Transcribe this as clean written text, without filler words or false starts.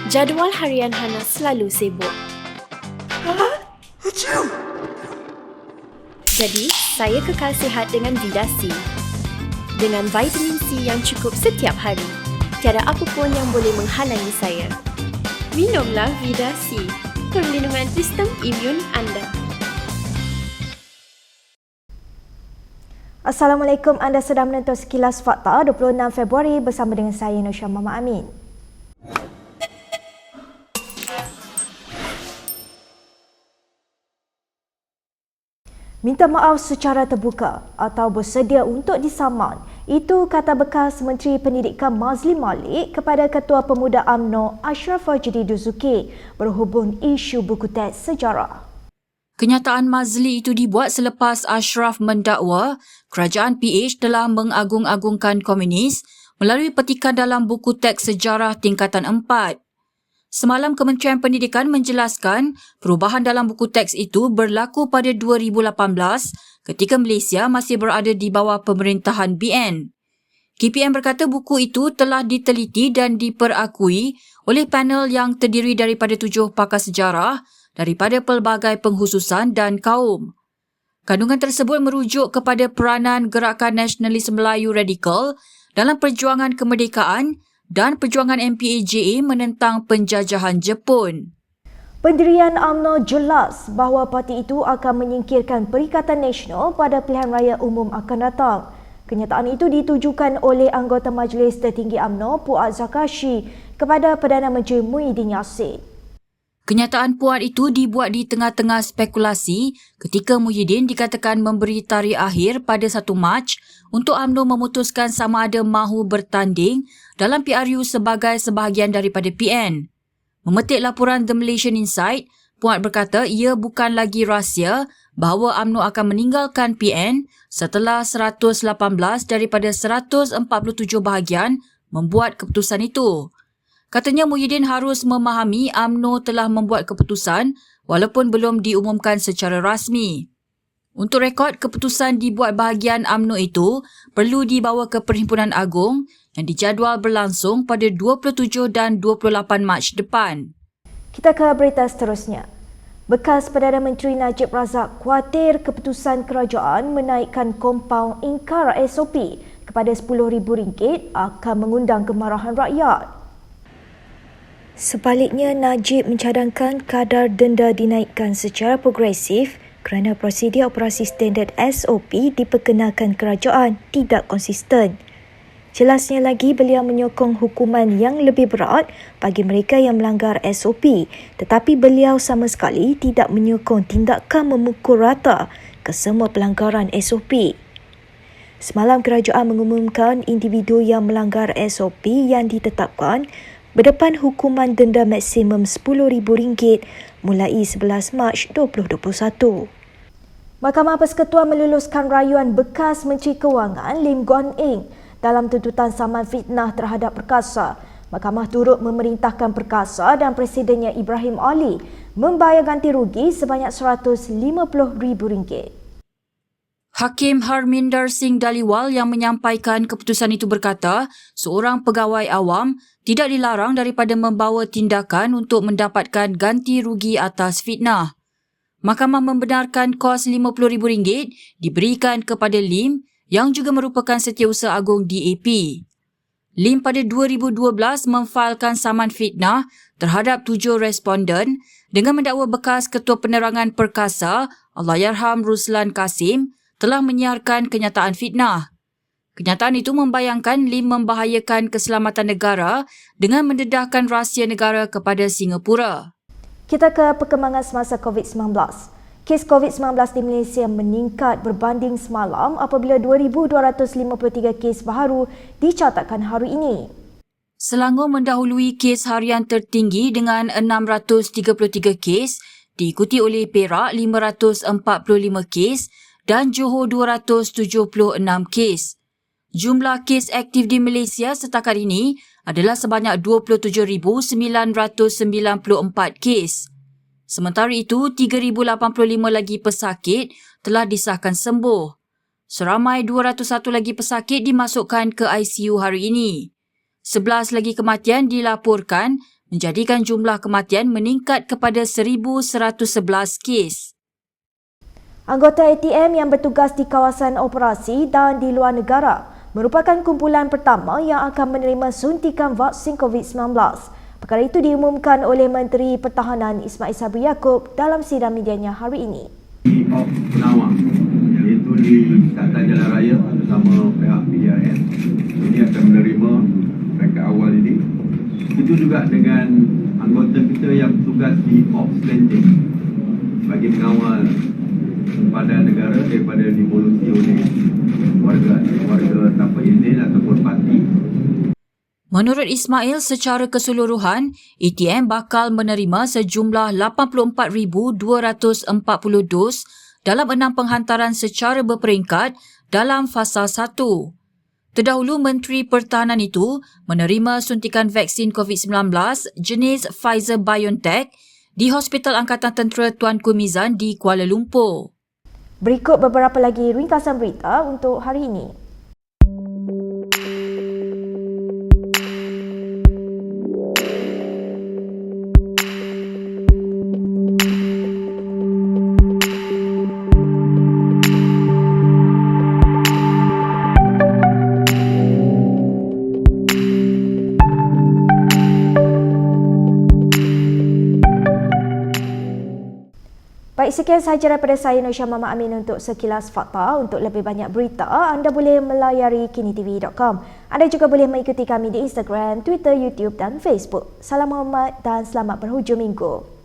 Jadual harian Hana selalu sibuk. Jadi, saya kekal sihat dengan Vida C. Dengan vitamin C yang cukup setiap hari, tiada apa pun yang boleh menghalangi saya. Minumlah Vida C, perlindungan sistem imun anda. Assalamualaikum, anda sedang menonton Sekilas Fakta 26 Februari bersama dengan saya Nusha Mama Amin. Minta maaf secara terbuka atau bersedia untuk disaman, itu kata bekas Menteri Pendidikan Mazli Malik kepada Ketua Pemuda UMNO Ashraf Fajri Duzuki berhubung isu buku teks sejarah. Kenyataan Mazli itu dibuat selepas Ashraf mendakwa kerajaan PH telah mengagung-agungkan komunis melalui petikan dalam buku teks sejarah tingkatan 4. Semalam Kementerian Pendidikan menjelaskan perubahan dalam buku teks itu berlaku pada 2018 ketika Malaysia masih berada di bawah pemerintahan BN. KPM berkata buku itu telah diteliti dan diperakui oleh panel yang terdiri daripada 7 pakar sejarah daripada pelbagai penghususan dan kaum. Kandungan tersebut merujuk kepada peranan Gerakan Nasionalis Melayu Radikal dalam perjuangan kemerdekaan dan perjuangan MPAJA menentang penjajahan Jepun. Pendirian UMNO jelas bahawa parti itu akan menyingkirkan Perikatan Nasional pada pilihan raya umum akan datang. Kenyataan itu ditujukan oleh anggota Majlis Tertinggi UMNO Puat Zakashi kepada Perdana Menteri Muhyiddin Yassin. Kenyataan Puat itu dibuat di tengah-tengah spekulasi ketika Muhyiddin dikatakan memberi tarikh akhir pada 1 Mac untuk UMNO memutuskan sama ada mahu bertanding dalam PRU sebagai sebahagian daripada PN. Memetik laporan The Malaysian Insight, Puat berkata ia bukan lagi rahsia bahawa UMNO akan meninggalkan PN setelah 118 daripada 147 bahagian membuat keputusan itu. Katanya Muhyiddin harus memahami UMNO telah membuat keputusan walaupun belum diumumkan secara rasmi. Untuk rekod, keputusan dibuat bahagian UMNO itu perlu dibawa ke Perhimpunan Agung yang dijadual berlangsung pada 27 dan 28 Mac depan. Kita ke berita seterusnya. Bekas Perdana Menteri Najib Razak khawatir keputusan kerajaan menaikkan kompaun ingkar SOP kepada RM10,000 akan mengundang kemarahan rakyat. Sebaliknya, Najib mencadangkan kadar denda dinaikkan secara progresif kerana prosedur operasi standard SOP diperkenalkan kerajaan tidak konsisten. Jelasnya lagi, beliau menyokong hukuman yang lebih berat bagi mereka yang melanggar SOP, tetapi beliau sama sekali tidak menyokong tindakan memukul rata ke semua pelanggaran SOP. Semalam kerajaan mengumumkan individu yang melanggar SOP yang ditetapkan berdepan hukuman denda maksimum RM10,000 mulai 11 Mac 2021. Mahkamah Persekutuan meluluskan rayuan bekas Menteri Kewangan Lim Guan Eng dalam tuntutan saman fitnah terhadap Perkasa. Mahkamah turut memerintahkan Perkasa dan Presidennya Ibrahim Ali membayar ganti rugi sebanyak RM150,000. Hakim Harminder Singh Dhaliwal yang menyampaikan keputusan itu berkata, seorang pegawai awam tidak dilarang daripada membawa tindakan untuk mendapatkan ganti rugi atas fitnah. Mahkamah membenarkan kos RM50,000 diberikan kepada Lim yang juga merupakan Setiausaha Agung DAP. Lim pada 2012 memfailkan saman fitnah terhadap 7 responden dengan mendakwa bekas Ketua Penerangan Perkasa Allahyarham Ruslan Kasim telah menyiarkan kenyataan fitnah. Kenyataan itu membayangkan Lim membahayakan keselamatan negara dengan mendedahkan rahsia negara kepada Singapura. Kita ke perkembangan semasa COVID-19. Kes COVID-19 di Malaysia meningkat berbanding semalam apabila 2,253 kes baharu dicatatkan hari ini. Selangor mendahului kes harian tertinggi dengan 633 kes, diikuti oleh Perak 545 kes dan Johor 276 kes. Jumlah kes aktif di Malaysia setakat ini adalah sebanyak 27,994 kes. Sementara itu, 3,085 lagi pesakit telah disahkan sembuh. Seramai 201 lagi pesakit dimasukkan ke ICU hari ini. 11 lagi kematian dilaporkan menjadikan jumlah kematian meningkat kepada 1,111 kes. Anggota ATM yang bertugas di kawasan operasi dan di luar negara merupakan kumpulan pertama yang akan menerima suntikan vaksin COVID-19. Perkara itu diumumkan oleh Menteri Pertahanan Ismail Sabri Yaakob dalam sidang medianya hari ini. Of Penawang, iaitu di Ikatan Jalan Raya bersama pihak PDRM. Ini akan menerima mereka awal ini. Itu juga dengan anggota kita yang bertugas di Ops Landing bagi mengawal sempadan negara daripada divolusi oleh warga tanpa izin ataupun parti. Menurut Ismail, secara keseluruhan, ATM bakal menerima sejumlah 84,240 dos dalam 6 penghantaran secara berperingkat dalam fasa 1. Terdahulu, Menteri Pertahanan itu menerima suntikan vaksin COVID-19 jenis Pfizer-BioNTech di Hospital Angkatan Tentera Tuanku Mizan di Kuala Lumpur. Berikut beberapa lagi ringkasan berita untuk hari ini. Baik, sekian sahaja daripada saya Nusya Mama Amin untuk Sekilas Fakta. Untuk lebih banyak berita, anda boleh melayari kinitv.com. Anda juga boleh mengikuti kami di Instagram, Twitter, YouTube dan Facebook. Salam hormat dan selamat berhujung minggu.